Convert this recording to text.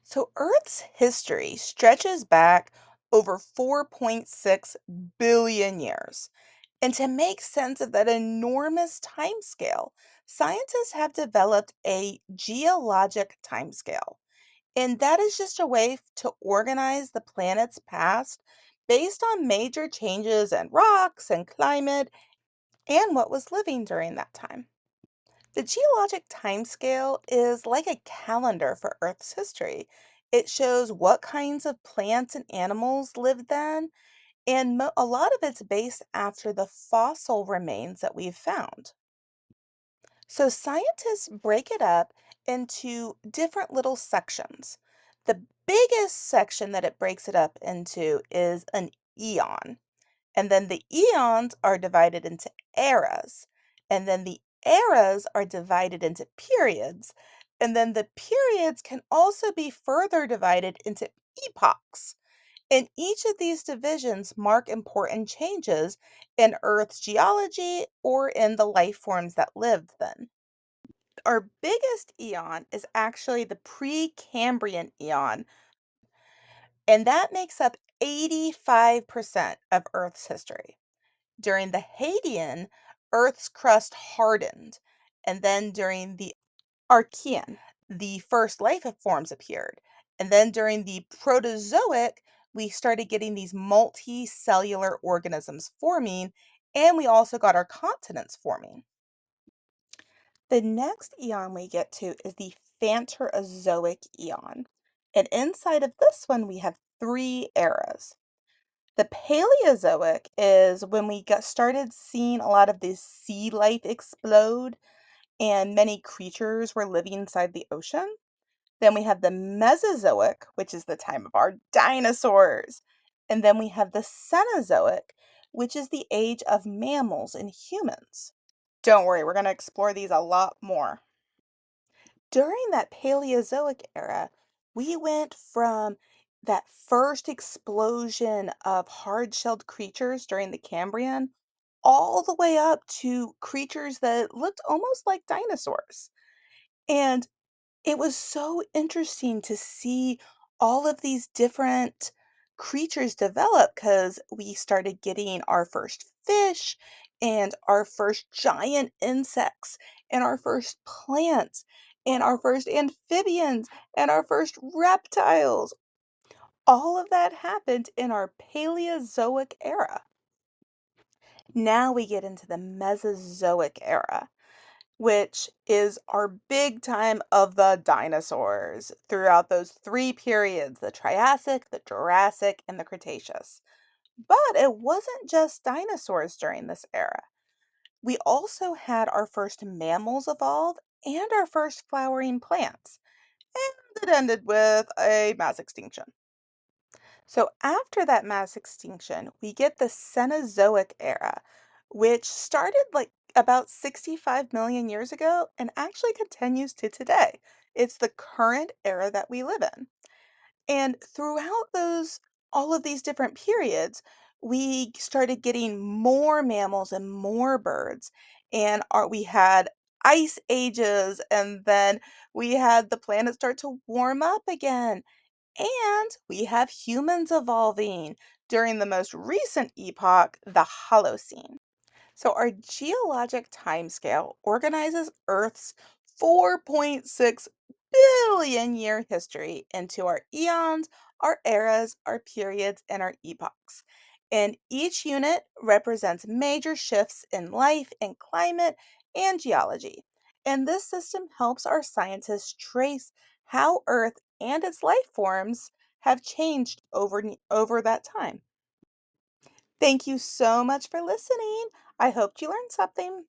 So Earth's history stretches back over 4.6 billion years. And to make sense of that enormous time scale, scientists have developed a geologic time scale. And that is just a way to organize the planet's past based on major changes in rocks and climate and what was living during that time. The geologic time scale is like a calendar for Earth's history. It shows what kinds of plants and animals lived then, and a lot of it's based after the fossil remains that we've found. So scientists break it up into different little sections. The biggest section that it breaks it up into is an eon. And then the eons are divided into eras. And then the eras are divided into periods. And then the periods can also be further divided into epochs. And each of these divisions mark important changes in Earth's geology or in the life forms that lived then. Our biggest eon is actually the Precambrian Eon, and that makes up 85% of Earth's history. During the Hadean, Earth's crust hardened, and then during the Archean, the first life forms appeared. And then during the Proterozoic, we started getting these multicellular organisms forming, and we also got our continents forming. The next eon we get to is the Phanerozoic eon. And inside of this one, we have three eras. The Paleozoic is when we got started seeing a lot of this sea life explode and many creatures were living inside the ocean. Then we have the Mesozoic, which is the time of our dinosaurs. And then we have the Cenozoic, which is the age of mammals and humans. Don't worry, we're going to explore these a lot more. During that Paleozoic era, we went from that first explosion of hard-shelled creatures during the Cambrian all the way up to creatures that looked almost like dinosaurs. And it was so interesting to see all of these different creatures develop because we started getting our first fish and our first giant insects and our first plants and our first amphibians and our first reptiles. All of that happened in our Paleozoic era. Now we get into the Mesozoic era, which is our big time of the dinosaurs throughout those three periods, the Triassic, the Jurassic, and the Cretaceous. But it wasn't just dinosaurs during this era. We also had our first mammals evolve and our first flowering plants, and it ended with a mass extinction. So after that mass extinction, we get the Cenozoic era, which started like about 65 million years ago and actually continues to today. It's the current era that we live in. And throughout all of these different periods, we started getting more mammals and more birds. And we had ice ages, and then we had the planet start to warm up again. And we have humans evolving during the most recent epoch, the Holocene. So our geologic timescale organizes Earth's 4.6 billion year history into our eons, our eras, our periods, and our epochs. And each unit represents major shifts in life and climate and geology. And this system helps our scientists trace how Earth and its life forms have changed over that time. Thank you so much for listening. I hope you learned something.